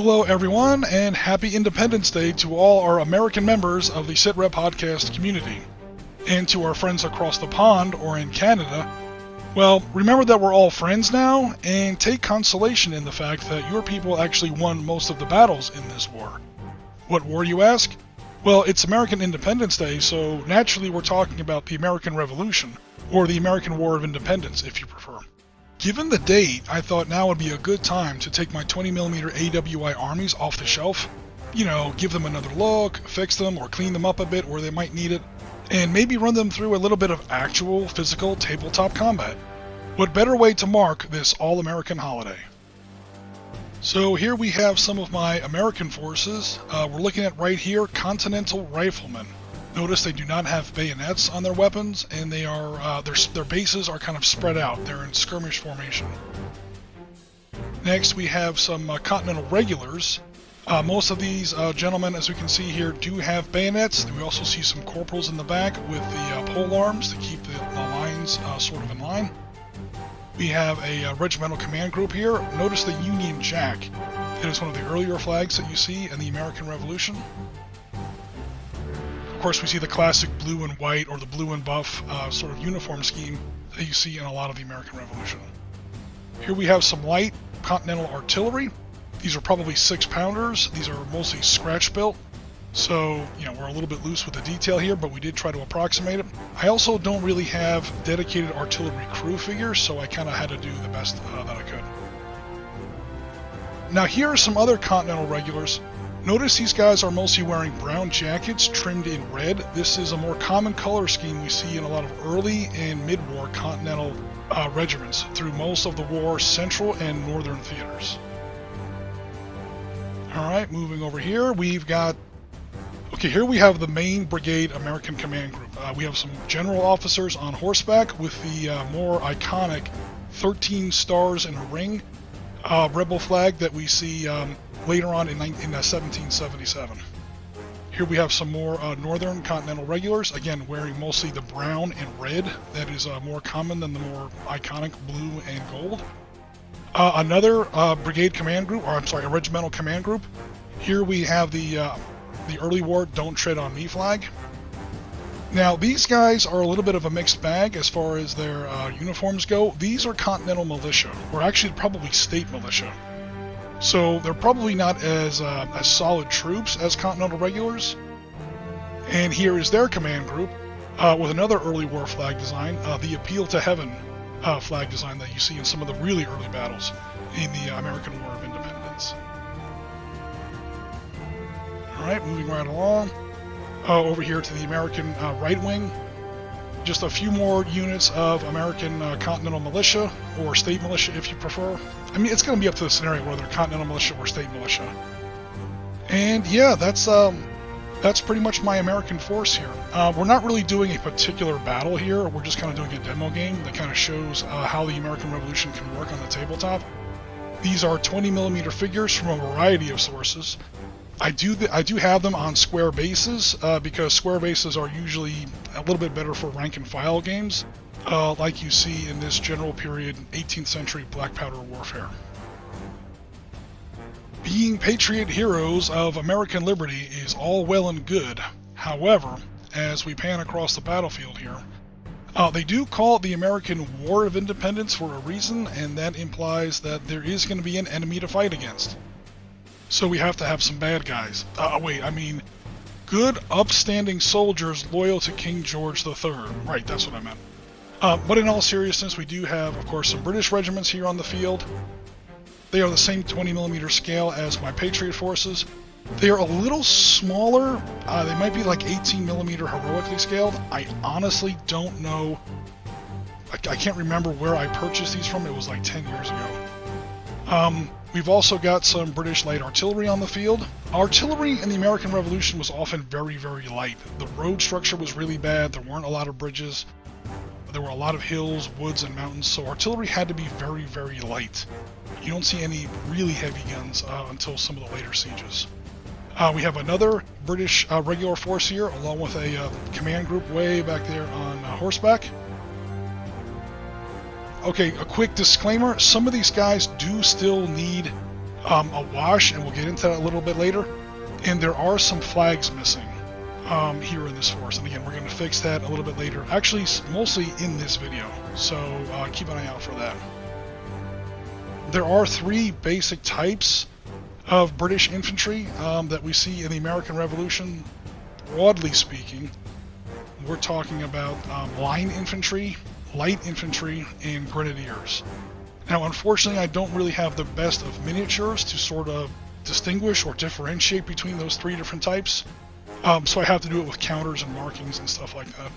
Hello everyone, and happy Independence Day to all our American members of the Sitrep podcast community. And to our friends across the pond or in Canada, well, remember that we're all friends now, and take consolation in the fact that your people actually won most of the battles in this war. What war, you ask? Well, it's American Independence Day, so naturally we're talking about the American Revolution, or the American War of Independence if you prefer. Given the date, I thought now would be a good time to take my 20mm AWI armies off the shelf. You know, give them another look, fix them or clean them up a bit where they might need it, and maybe run them through a little bit of actual physical tabletop combat. What better way to mark this all-American holiday? So here we have some of my American forces. We're looking at right here, Continental Riflemen. Notice they do not have bayonets on their weapons, and they are their bases are kind of spread out. They're in skirmish formation. Next, we have some Continental Regulars. Most of these gentlemen, as we can see here, do have bayonets. We also see some corporals in the back with the pole arms to keep the lines sort of in line. We have a regimental command group here. Notice the Union Jack. It is one of the earlier flags that you see in the American Revolution. Of course, we see the classic blue and white or the blue and buff sort of uniform scheme that you see in a lot of the American Revolution. Here we have some light Continental artillery. These are probably 6-pounders. These are mostly scratch built. So, you know, we're a little bit loose with the detail here, but we did try to approximate it. I also don't really have dedicated artillery crew figures, so I kind of had to do the best that I could. Now here are some other Continental Regulars. Notice these guys are mostly wearing brown jackets trimmed in red. This is a more common color scheme we see in a lot of early and mid-war Continental regiments through most of the war's central and northern theaters. Alright, moving over here, we've got... Okay, here we have the main brigade American command group. We have some general officers on horseback with the more iconic 13 stars in a ring rebel flag that we see later on in 1777. Here we have some more Northern Continental Regulars, again wearing mostly the brown and red. That is more common than the more iconic blue and gold. Another brigade command group, or I'm sorry, a regimental command group. Here we have the early war Don't Tread on Me flag. Now these guys are a little bit of a mixed bag as far as their uniforms go. These are Continental Militia, or actually probably State Militia. So they're probably not as solid troops as Continental Regulars. And here is their command group with another early war flag design, the Appeal to Heaven flag design that you see in some of the really early battles in the American War of Independence. Alright, moving right along. Over here to the American right wing. Just a few more units of American Continental Militia, or State Militia if you prefer. I mean, it's going to be up to the scenario whether Continental Militia or State Militia. And yeah, that's pretty much my American force here. We're not really doing a particular battle here. We're just kind of doing a demo game that kind of shows how the American Revolution can work on the tabletop. These are 20mm figures from a variety of sources. I do have them on square bases because square bases are usually a little bit better for rank and file games, like you see in this general period 18th century black powder warfare. Being patriot heroes of American liberty is all well and good. However, as we pan across the battlefield here, they do call it the American War of Independence for a reason, and that implies that there is going to be an enemy to fight against. So we have to have some bad guys. Good, upstanding soldiers loyal to King George III. Right, that's what I meant. But in all seriousness, we do have, of course, some British regiments here on the field. They are the same 20mm scale as my Patriot forces. They are a little smaller. They might be like 18mm heroically scaled. I honestly don't know. I can't remember where I purchased these from. It was like 10 years ago. We've also got some British light artillery on the field. Artillery in the American Revolution was often very, very light. The road structure was really bad. There weren't a lot of bridges. There were a lot of hills, woods, and mountains, so artillery had to be very, very light. You don't see any really heavy guns until some of the later sieges. We have another British regular force here, along with a command group way back there on horseback. Okay, a quick disclaimer, some of these guys do still need a wash, and we'll get into that a little bit later. And there are some flags missing here in this force. And again, we're going to fix that a little bit later. Actually, mostly in this video. So keep an eye out for that. There are 3 basic types of British infantry that we see in the American Revolution. Broadly speaking, we're talking about line infantry, light infantry, and grenadiers. Now, unfortunately, I don't really have the best of miniatures to sort of distinguish or differentiate between those 3 different types, so I have to do it with counters and markings and stuff like that.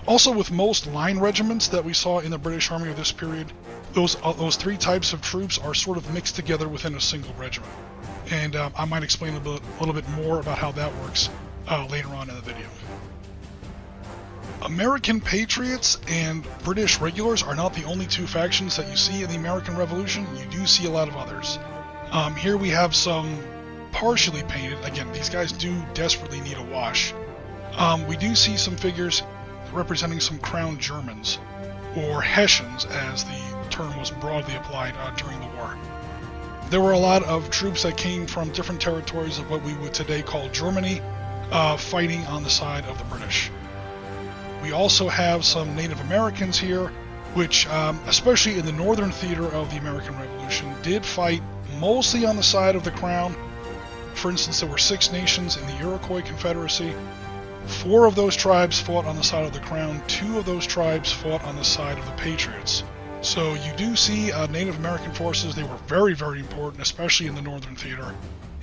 Also, with most line regiments that we saw in the British Army of this period, those 3 types of troops are sort of mixed together within a single regiment. And I might explain a little bit more about how that works later on in the video. American Patriots and British Regulars are not the only 2 factions that you see in the American Revolution. You do see a lot of others. Here we have some partially painted. Again, these guys do desperately need a wash. We do see some figures representing some Crown Germans, or Hessians as the term was broadly applied during the war. There were a lot of troops that came from different territories of what we would today call Germany, fighting on the side of the British. We also have some Native Americans here, which, especially in the northern theater of the American Revolution, did fight mostly on the side of the Crown. For instance, there were 6 nations in the Iroquois Confederacy. 4 of those tribes fought on the side of the Crown. 2 of those tribes fought on the side of the Patriots. So you do see Native American forces. They were very, very important, especially in the northern theater.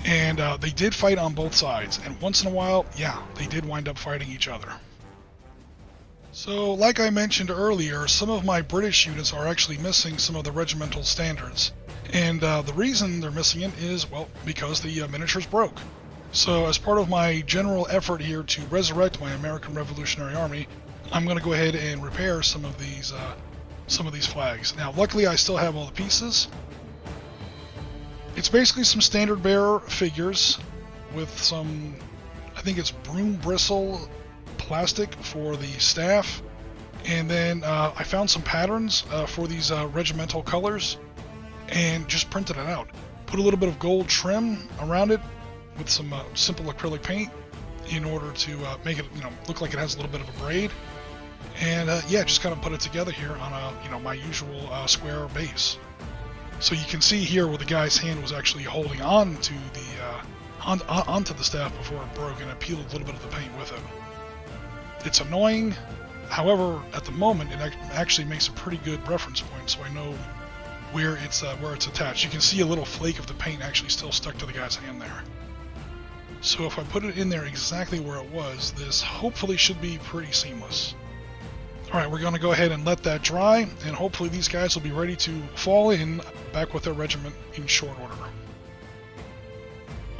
And they did fight on both sides. And once in a while, yeah, they did wind up fighting each other. So, like I mentioned earlier, some of my British units are actually missing some of the regimental standards. And the reason they're missing it is, well, because the miniatures broke. So as part of my general effort here to resurrect my American Revolutionary Army, I'm going to go ahead and repair some of these flags. Now, luckily, I still have all the pieces. It's basically some standard bearer figures with some, I think it's broom bristle plastic for the staff, and then I found some patterns for these regimental colors and just printed it out. Put a little bit of gold trim around it with some simple acrylic paint in order to make it, look like it has a little bit of a braid. And yeah, just kind of put it together here on a, my usual square base. So you can see here where the guy's hand was actually holding on to the onto the staff before it broke, and it peeled a little bit of the paint with it. It's annoying, however, at the moment it actually makes a pretty good reference point, so I know where it's attached. You can see a little flake of the paint actually still stuck to the guy's hand there. So if I put it in there exactly where it was, this hopefully should be pretty seamless. Alright, we're going to go ahead and let that dry, and hopefully these guys will be ready to fall in back with their regiment in short order.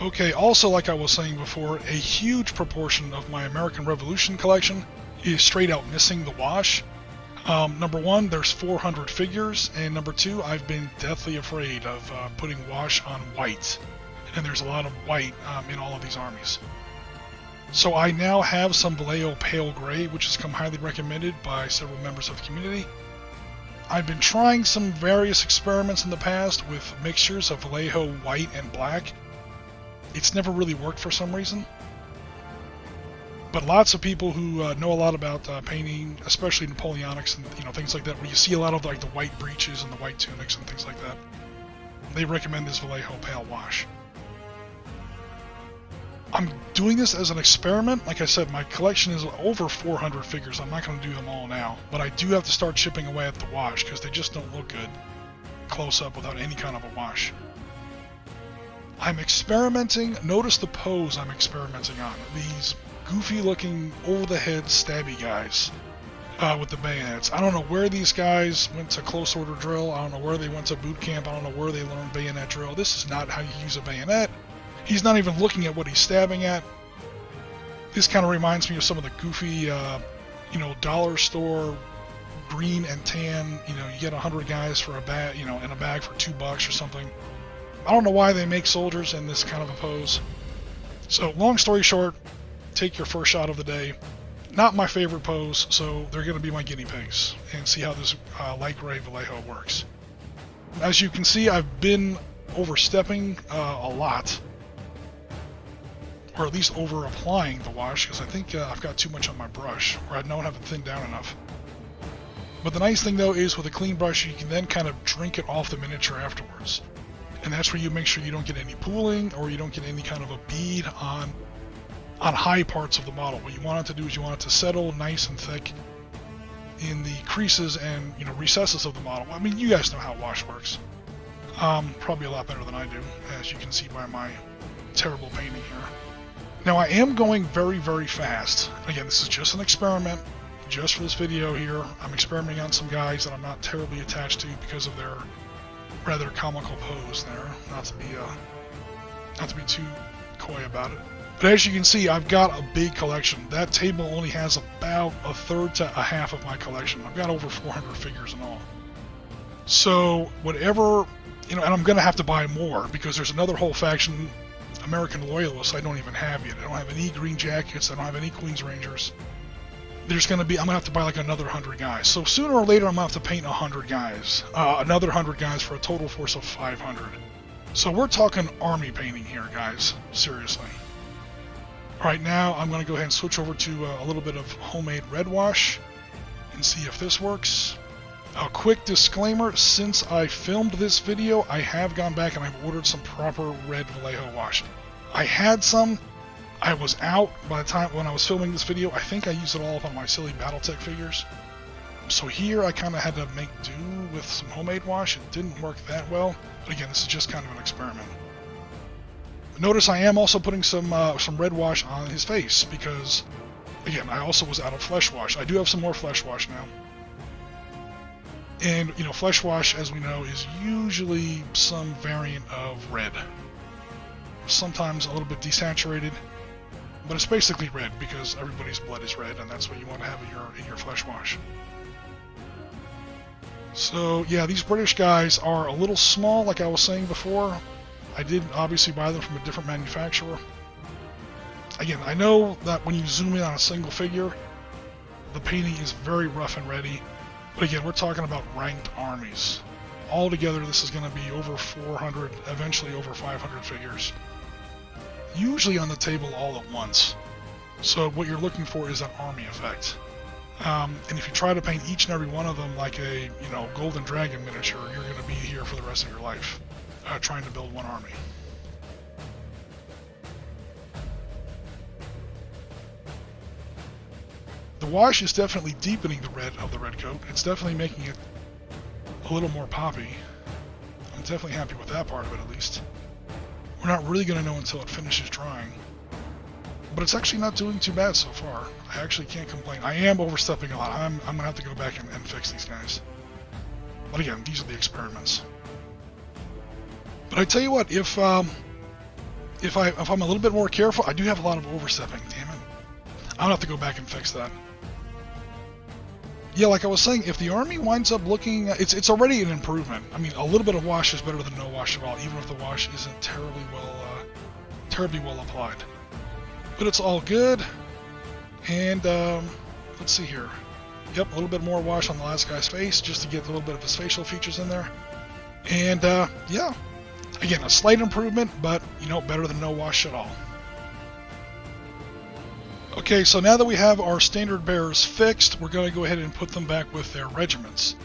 Okay, also like I was saying before, a huge proportion of my American Revolution collection is straight out missing the wash. Number 1, there's 400 figures, and number 2, I've been deathly afraid of putting wash on white. And there's a lot of white in all of these armies. So I now have some Vallejo Pale Gray, which has come highly recommended by several members of the community. I've been trying some various experiments in the past with mixtures of Vallejo white and black. It's never really worked for some reason. But lots of people who know a lot about painting, especially Napoleonics and things like that, where you see a lot of like the white breeches and the white tunics and things like that, they recommend this Vallejo Pale Wash. I'm doing this as an experiment. Like I said, my collection is over 400 figures. I'm not going to do them all now, but I do have to start chipping away at the wash because they just don't look good close up without any kind of a wash. I'm experimenting. Notice the pose I'm experimenting on. These goofy looking over the head stabby guys with the bayonets. I don't know where these guys went to close order drill. I don't know where they went to boot camp. I don't know where they learned bayonet drill. This is not how you use a bayonet. He's not even looking at what he's stabbing at. This kind of reminds me of some of the goofy, dollar store green and tan. You get 100 guys for a bag, in a bag for $2 or something. I don't know why they make soldiers in this kind of a pose. So, long story short, take your first shot of the day. Not my favorite pose, so they're going to be my guinea pigs, and see how this light gray Vallejo works. As you can see, I've been overstepping a lot, or at least over applying the wash, because I think I've got too much on my brush, or I don't have it thinned down enough. But the nice thing though is with a clean brush you can then kind of drink it off the miniature afterwards, and that's where you make sure you don't get any pooling or you don't get any kind of a bead on high parts of the model. What you want it to do is you want it to settle nice and thick in the creases and, you know, recesses of the model. I mean, you guys know how wash works. Probably a lot better than I do, as you can see by my terrible painting here. Now I am going very, very fast. Again, this is just an experiment, just for this video here. I'm experimenting on some guys that I'm not terribly attached to because of their rather comical pose there. Not to be too coy about it. But as you can see, I've got a big collection. That table only has about a third to a half of my collection. I've got over 400 figures in all. So whatever, you know, and I'm going to have to buy more because there's another whole faction, American Loyalists, I don't even have yet. I don't have any Green Jackets. I don't have any Queen's Rangers. There's going to be, I'm going to have to buy like another 100 guys. So sooner or later, I'm going to have to paint 100 guys. Another 100 guys for a total force of 500. So we're talking army painting here, guys. Seriously. Alright, now I'm going to go ahead and switch over to a little bit of homemade red wash and see if this works. A quick disclaimer, since I filmed this video, I have gone back and I've ordered some proper red Vallejo wash. I had some, I was out by the time when I was filming this video. I think I used it all up on my silly Battletech figures. So here I kind of had to make do with some homemade wash. It didn't work that well, but again, this is just kind of an experiment. Notice I am also putting some red wash on his face because, again, I also was out of flesh wash. I do have some more flesh wash now. And, you know, flesh wash, as we know, is usually some variant of red. Sometimes a little bit desaturated, but it's basically red because everybody's blood is red, and that's what you want to have in your flesh wash. So, yeah, these British guys are a little small, like I was saying before. I did obviously buy them from a different manufacturer. Again, I know that when you zoom in on a single figure, the painting is very rough and ready. But again, we're talking about ranked armies. Altogether, this is going to be over 400, eventually over 500 figures. Usually on the table all at once. So what you're looking for is an army effect. And if you try to paint each and every one of them like a, you know, Golden Dragon miniature, you're going to be here for the rest of your life. Trying to build one army. The wash is definitely deepening the red of the red coat. It's definitely making it a little more poppy. I'm definitely happy with that part of it, at least. We're not really going to know until it finishes drying. But it's actually not doing too bad so far. I actually can't complain. I am overstepping a lot. I'm going to have to go back and fix these guys. But again, these are the experiments. But I tell you what, if I'm a little bit more careful, I do have a lot of overstepping. Damn it! I'll have to go back and fix that. Yeah, like I was saying, if the army winds up looking, it's already an improvement. I mean, a little bit of wash is better than no wash at all, even if the wash isn't terribly well applied. But it's all good. And let's see here. Yep, a little bit more wash on the last guy's face just to get a little bit of his facial features in there. And yeah. Again, a slight improvement, but, you know, better than no wash at all. Okay, so now that we have our standard bearers fixed, we're going to go ahead and put them back with their regiments.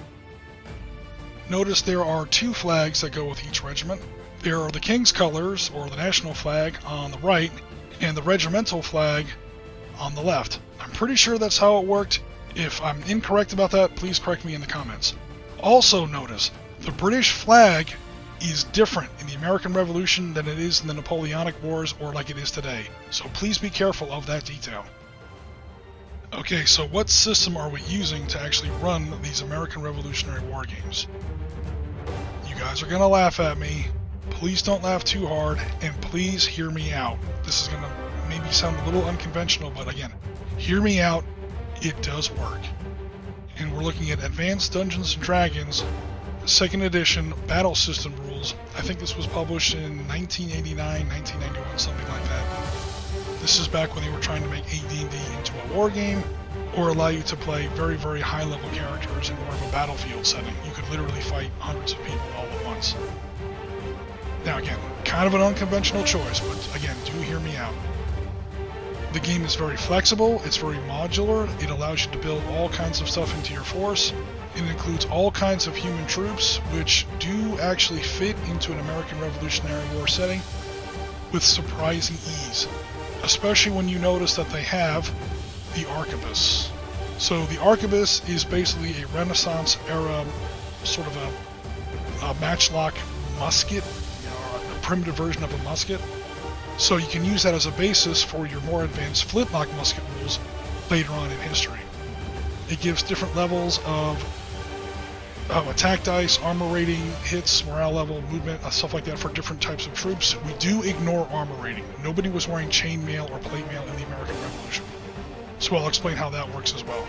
Notice there are two flags that go with each regiment. There are the King's colors, or the national flag, on the right, and the regimental flag on the left. I'm pretty sure that's how it worked. If I'm incorrect about that, please correct me in the comments. Also notice, the British flag is different in the American Revolution than it is in the Napoleonic Wars or like it is today. So please be careful of that detail. Okay, so what system are we using to actually run these American Revolutionary War games? You guys are going to laugh at me. Please don't laugh too hard, and please hear me out. This is going to maybe sound a little unconventional, but again, hear me out. It does work. And we're looking at Advanced Dungeons & Dragons 2nd edition battle system rules. I think this was published in 1989, 1991, something like that. This is back when they were trying to make AD&D into a war game, or allow you to play very, very high-level characters in more of a battlefield setting. You could literally fight hundreds of people all at once. Now again, kind of an unconventional choice, but again, do hear me out. The game is very flexible, it's very modular, it allows you to build all kinds of stuff into your force. It includes all kinds of human troops, which do actually fit into an American Revolutionary War setting with surprising ease, especially when you notice that they have the arquebus. So the arquebus is basically a Renaissance era sort of a matchlock musket, a primitive version of a musket. So you can use that as a basis for your more advanced flintlock musket rules later on in history. It gives different levels of attack dice, armor rating, hits, morale level, movement, stuff like that for different types of troops. We do ignore armor rating. Nobody was wearing chainmail or plate mail in the American Revolution. So I'll explain how that works as well.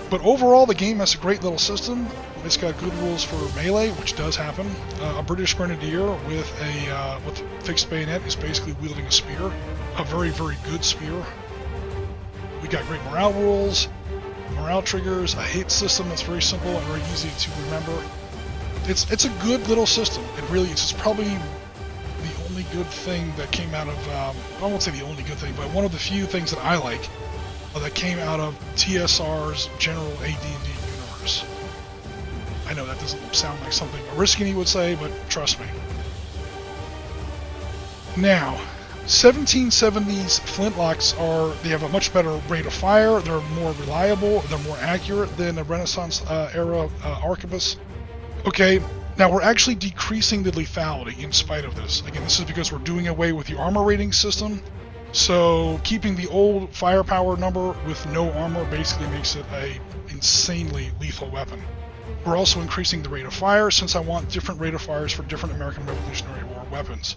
But overall, the game has a great little system. It's got good rules for melee, which does happen. A British Grenadier with fixed bayonet is basically wielding a spear. A very, very good spear. We got great morale rules, morale triggers, a hit system that's very simple and very easy to remember. It's a good little system. It's probably the only good thing that came out of, I won't say the only good thing, but one of the few things that I like that came out of TSR's general AD&D universe. I know that doesn't sound like something Oriskany would say, but trust me. Now, 1770s flintlocks they have a much better rate of fire, they're more reliable, they're more accurate than the Renaissance era arquebus. Okay, now we're actually decreasing the lethality in spite of this. Again, this is because we're doing away with the armor rating system. So keeping the old firepower number with no armor basically makes it a insanely lethal weapon. We're also increasing the rate of fire since I want different rate of fires for different American Revolutionary War weapons.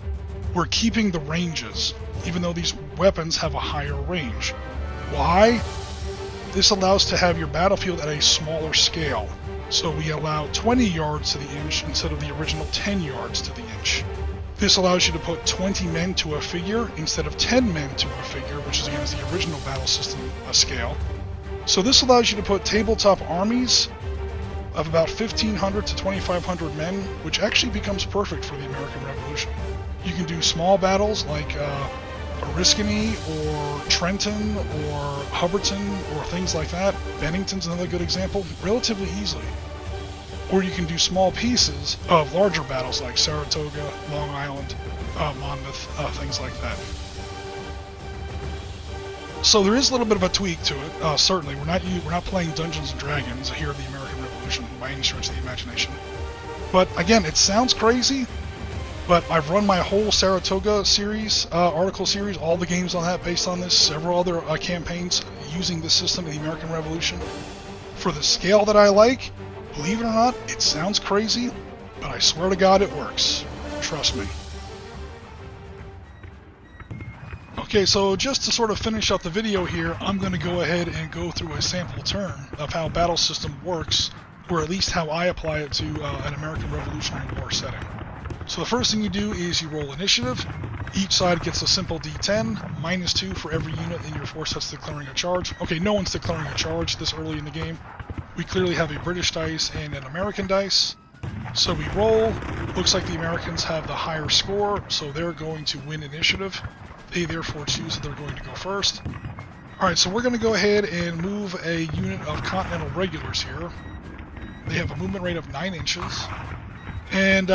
We're keeping the ranges, even though these weapons have a higher range. Why? This allows to have your battlefield at a smaller scale. So we allow 20 yards to the inch instead of the original 10 yards to the inch. This allows you to put 20 men to a figure instead of 10 men to a figure, which is again the original battle system scale. So this allows you to put tabletop armies of about 1,500 to 2,500 men, which actually becomes perfect for the American Revolution. You can do small battles like Oriskany or Trenton or Hubbardton or things like that. Bennington's another good example, relatively easily. Or you can do small pieces of larger battles like Saratoga, Long Island, Monmouth, things like that. So there is a little bit of a tweak to it. Certainly, we're not playing Dungeons and Dragons here at the American Revolution by any stretch of the imagination. But again, it sounds crazy. But I've run my whole Saratoga series, article series, all the games on that based on this, several other campaigns using this system in the American Revolution. For the scale that I like, believe it or not, it sounds crazy, but I swear to God it works. Trust me. Okay, so just to sort of finish up the video here, I'm going to go ahead and go through a sample turn of how battle system works, or at least how I apply it to an American Revolutionary War setting. So the first thing you do is you roll initiative. Each side gets a simple D10, -2 for every unit in your force that's declaring a charge. Okay, no one's declaring a charge this early in the game. We clearly have a British dice and an American dice. So we roll. Looks like the Americans have the higher score, so they're going to win initiative. They therefore choose that they're going to go first. Alright, so we're going to go ahead and move a unit of Continental Regulars here. They have a movement rate of 9 inches. And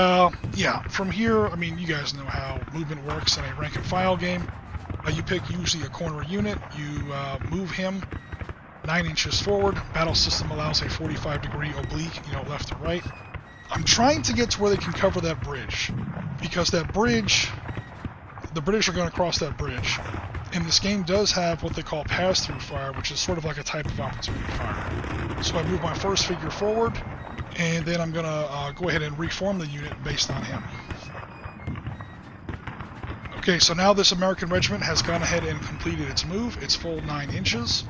yeah, from here, I mean, you guys know how movement works in a rank and file game. You pick usually a corner unit, you move him 9 inches forward. Battle system allows a 45-degree oblique, left to right. I'm trying to get to where they can cover that bridge, because that bridge, the British are going to cross that bridge. And this game does have what they call pass-through fire, which is sort of like a type of opportunity fire. So I move my first figure forward, and then I'm going to go ahead and reform the unit based on him. Okay, so now this American regiment has gone ahead and completed its move. It's full 9 inches.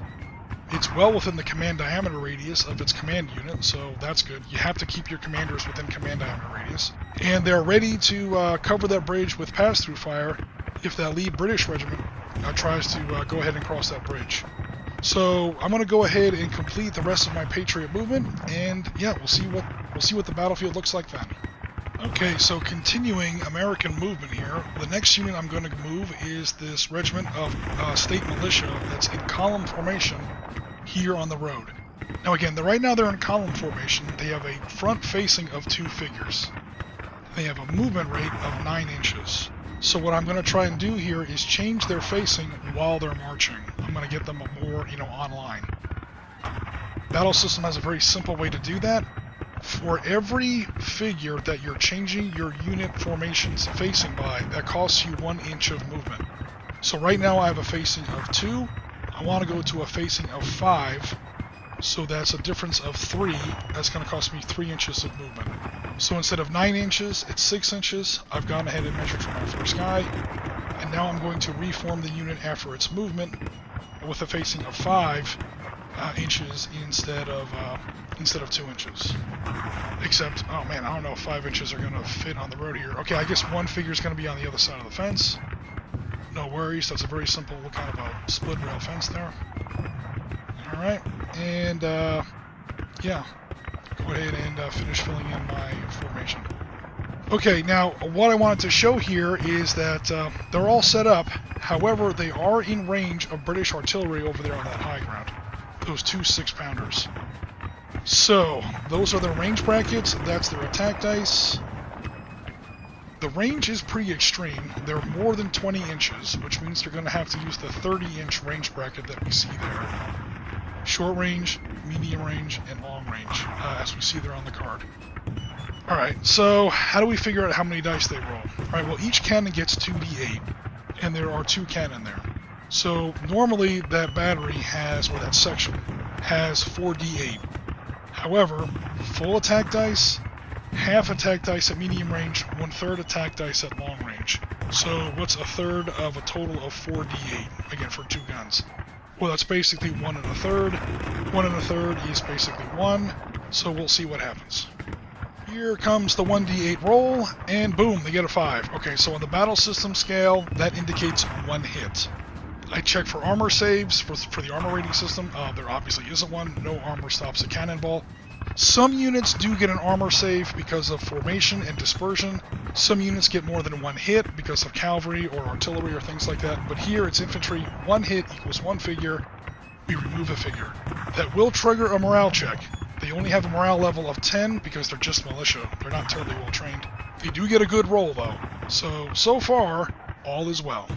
It's well within the command diameter radius of its command unit, so that's good. You have to keep your commanders within command diameter radius. And they're ready to cover that bridge with pass-through fire if that lead British regiment tries to go ahead and cross that bridge. So I'm going to go ahead and complete the rest of my Patriot movement, and yeah, we'll see what the battlefield looks like then. Okay, so continuing American movement here, the next unit I'm going to move is this regiment of state militia that's in column formation here on the road. Now again, right now they're in column formation. They have a front facing of 2 figures. They have a movement rate of 9 inches. So what I'm going to try and do here is change their facing while they're marching. I'm going to get them more, online. Battle system has a very simple way to do that. For every figure that you're changing your unit formations facing by, that costs you 1 inch of movement. So right now I have a facing of 2. I want to go to a facing of 5. So that's a difference of 3. That's going to cost me 3 inches of movement. So instead of 9 inches, it's 6 inches. I've gone ahead and measured for my first guy. And now I'm going to reform the unit after its movement with a facing of 5 inches instead of 2 inches. Except, oh man, I don't know if 5 inches are going to fit on the road here. Okay, I guess one figure is going to be on the other side of the fence. No worries, that's a very simple kind of a split rail fence there. Alright, and yeah, go ahead and finish filling in my formation. Okay, now what I wanted to show here is that they're all set up. However, they are in range of British artillery over there on that high ground. Those 2 6-pounders. So, those are their range brackets. That's their attack dice. The range is pretty extreme. They're more than 20 inches, which means they're going to have to use the 30-inch range bracket that we see there. Short range, medium range, and long range, as we see there on the card. Alright, so how do we figure out how many dice they roll? Alright, well, each cannon gets 2d8, and there are 2 cannon there. So normally that battery has, or that section, has 4d8. However, full attack dice, half attack dice at medium range, 1/3 attack dice at long range. So what's 1/3 of a total of 4d8, again for 2 guns? Well, that's basically 1 1/3. 1 1/3 is basically 1, so we'll see what happens. Here comes the 1d8 roll, and boom, they get a 5. Okay, so on the battle system scale, that indicates 1 hit. I check for armor saves for the armor rating system. There obviously isn't one. No armor stops a cannonball. Some units do get an armor save because of formation and dispersion. Some units get more than 1 hit because of cavalry or artillery or things like that. But here it's infantry. 1 hit equals 1 figure. We remove a figure. That will trigger a morale check. They only have a morale level of 10 because they're just militia. They're not terribly well trained. They do get a good roll though. So far, all is well.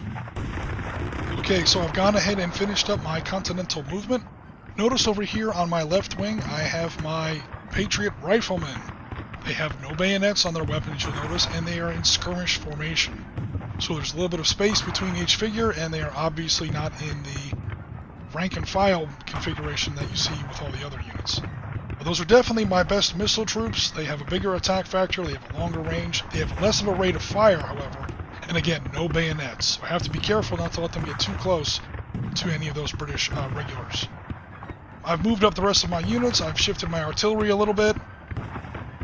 Okay, so I've gone ahead and finished up my continental movement. Notice over here on my left wing, I have my Patriot Riflemen. They have no bayonets on their weapons, you'll notice, and they are in skirmish formation. So there's a little bit of space between each figure, and they are obviously not in the rank and file configuration that you see with all the other units. But those are definitely my best missile troops. They have a bigger attack factor, they have a longer range, they have less of a rate of fire, however. And again, no bayonets. So I have to be careful not to let them get too close to any of those British regulars. I've moved up the rest of my units. I've shifted my artillery a little bit.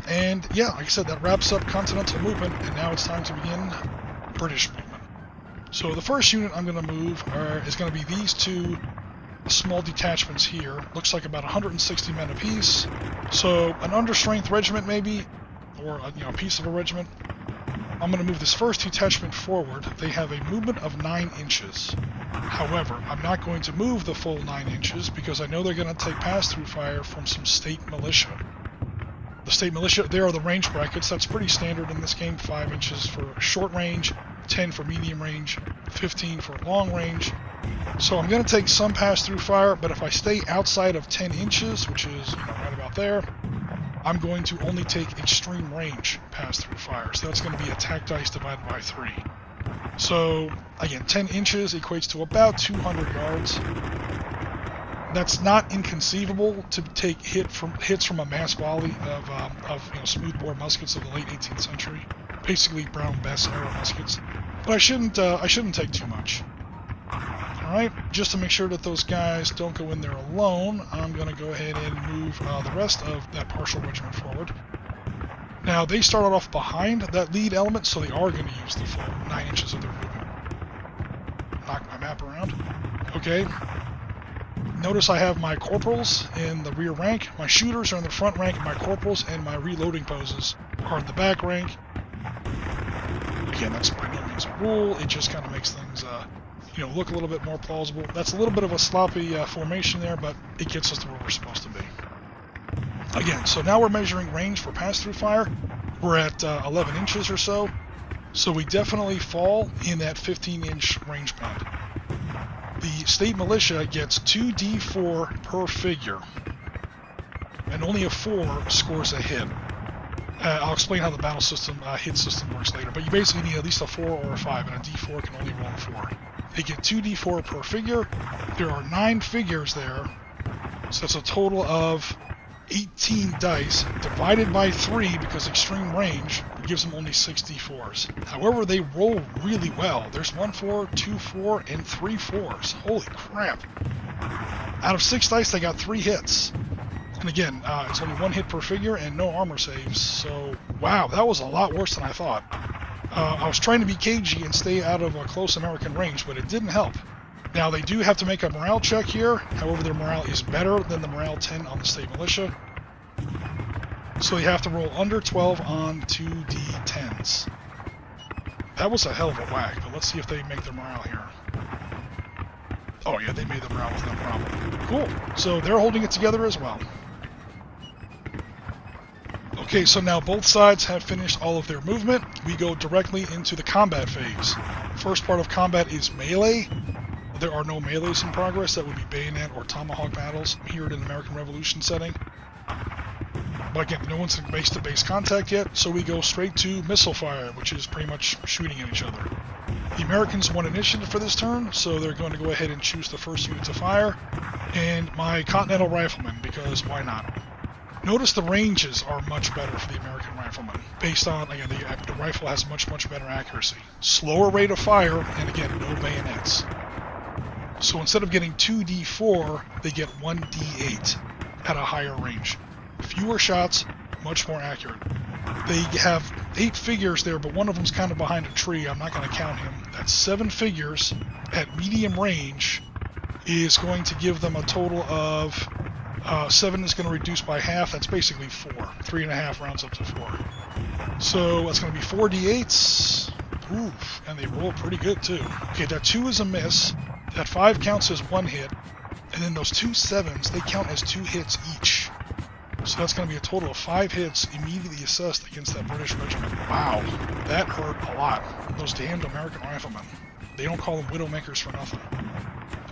And yeah, like I said, that wraps up continental movement. And now it's time to begin British movement. So the first unit I'm going to move is going to be these 2 small detachments here. Looks like about 160 men apiece. So an understrength regiment maybe, or a piece of a regiment. I'm going to move this first detachment forward. They have a movement of 9 inches. However, I'm not going to move the full 9 inches because I know they're going to take pass-through fire from some state militia. The state militia, there are the range brackets. That's pretty standard in this game. 5 inches for short range, 10 for medium range, 15 for long range. So I'm going to take some pass-through fire, but if I stay outside of 10 inches, which is right about there, I'm going to only take extreme range pass-through fire. So that's going to be attack dice divided by 3. So, again, 10 inches equates to about 200 yards. That's not inconceivable to take hits from a mass volley of smoothbore muskets of the late 18th century. Basically Brown Bess era muskets. But I shouldn't take too much. Alright, just to make sure that those guys don't go in there alone, I'm going to go ahead and move the rest of that partial regiment forward. Now, they started off behind that lead element, so they are going to use the full 9 inches of their movement. Knock my map around. Okay. Notice I have my corporals in the rear rank, my shooters are in the front rank, and my corporals and my reloading poses are in the back rank. Again, that's by no means a rule, it just kind of makes things look a little bit more plausible. That's a little bit of a sloppy formation there, but it gets us to where we're supposed to be. Again, so now we're measuring range for pass-through fire. We're at 11 inches or so, so we definitely fall in that 15-inch range band. The state militia gets 2d4 per figure, and only a 4 scores a hit. I'll explain how the battle system, hit system works later, but you basically need at least a 4 or a 5, and a d4 can only roll a 4. They get 2d4 per figure. There are 9 figures there, so that's a total of 18 dice divided by 3 because extreme range gives them only 6 d4s. However, they roll really well. There's 1 4, 2 4, and 3 4s. Holy crap. Out of 6 dice, they got 3 hits. And again, it's only 1 hit per figure and no armor saves. So, wow, that was a lot worse than I thought. I was trying to be cagey and stay out of a close American range, but it didn't help. Now, they do have to make a morale check here. However, their morale is better than the morale 10 on the state militia. So you have to roll under 12 on 2d10s. That was a hell of a whack, but let's see if they make their morale here. Oh yeah, they made the morale with no problem. Cool. So they're holding it together as well. Okay, so now both sides have finished all of their movement. We go directly into the combat phase. First part of combat is melee. There are no melees in progress. That would be bayonet or tomahawk battles here in an American Revolution setting. But again, no one's in base-to-base contact yet, so we go straight to missile fire, which is pretty much shooting at each other. The Americans won initiative for this turn, so they're going to go ahead and choose the first unit to fire, and my Continental Riflemen, because why not? Notice the ranges are much better for the American Riflemen, based on, again, the rifle has much better accuracy. Slower rate of fire, and again, no bayonets. So instead of getting 2d4, they get 1d8 at a higher range. Fewer shots, much more accurate. They have 8 figures there, but one of them's kind of behind a tree. I'm not going to count him. That's 7 figures at medium range is going to give them a total of 7 is going to reduce by half. That's basically 4. 3.5 rounds up to 4. So that's going to be 4 d8s. Oof, and they roll pretty good too. Okay, that 2 is a miss. That 5 counts as 1 hit. And then those 2 7s, they count as 2 hits each. So that's going to be a total of 5 hits immediately assessed against that British regiment. Wow, that hurt a lot. Those damned American riflemen. They don't call them Widowmakers for nothing.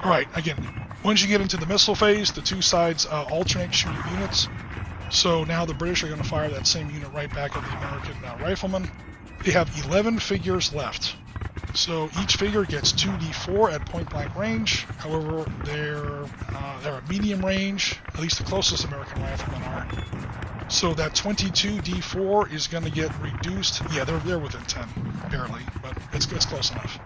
Alright, again, once you get into the missile phase, the 2 sides alternate shooting units. So now the British are going to fire that same unit right back at the American riflemen. They have 11 figures left. So each figure gets 2d4 at point-blank range. However, they're at medium range, at least the closest American riflemen are. So that 22d4 is going to get reduced. Yeah, they're within 10, barely, but it's close enough.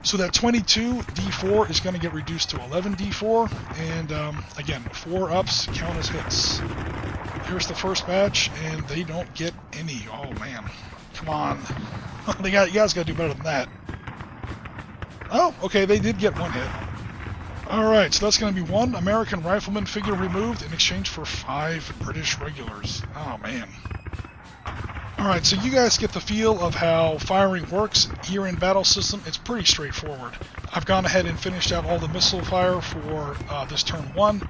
So that 22d4 is going to get reduced to 11d4, and again, 4 ups count as hits. Here's the first batch, and they don't get any. Oh man, come on. You guys got to do better than that. Oh, okay, they did get 1 hit. Alright, so that's going to be 1 American Rifleman figure removed in exchange for 5 British regulars. Oh, man. Alright, so you guys get the feel of how firing works here in Battle System. It's pretty straightforward. I've gone ahead and finished out all the missile fire for this turn 1.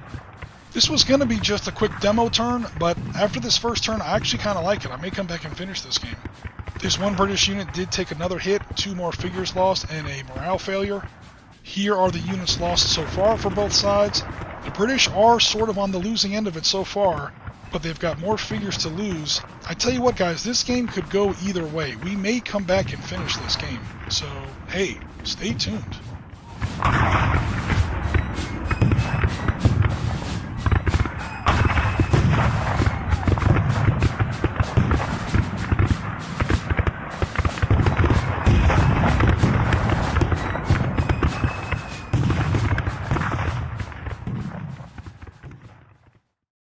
This was going to be just a quick demo turn, but after this first turn, I actually kind of like it. I may come back and finish this game. This 1 British unit did take another hit, 2 more figures lost, and a morale failure. Here are the units lost so far for both sides. The British are sort of on the losing end of it so far, but they've got more figures to lose. I tell you what, guys, this game could go either way. We may come back and finish this game. So, hey, stay tuned.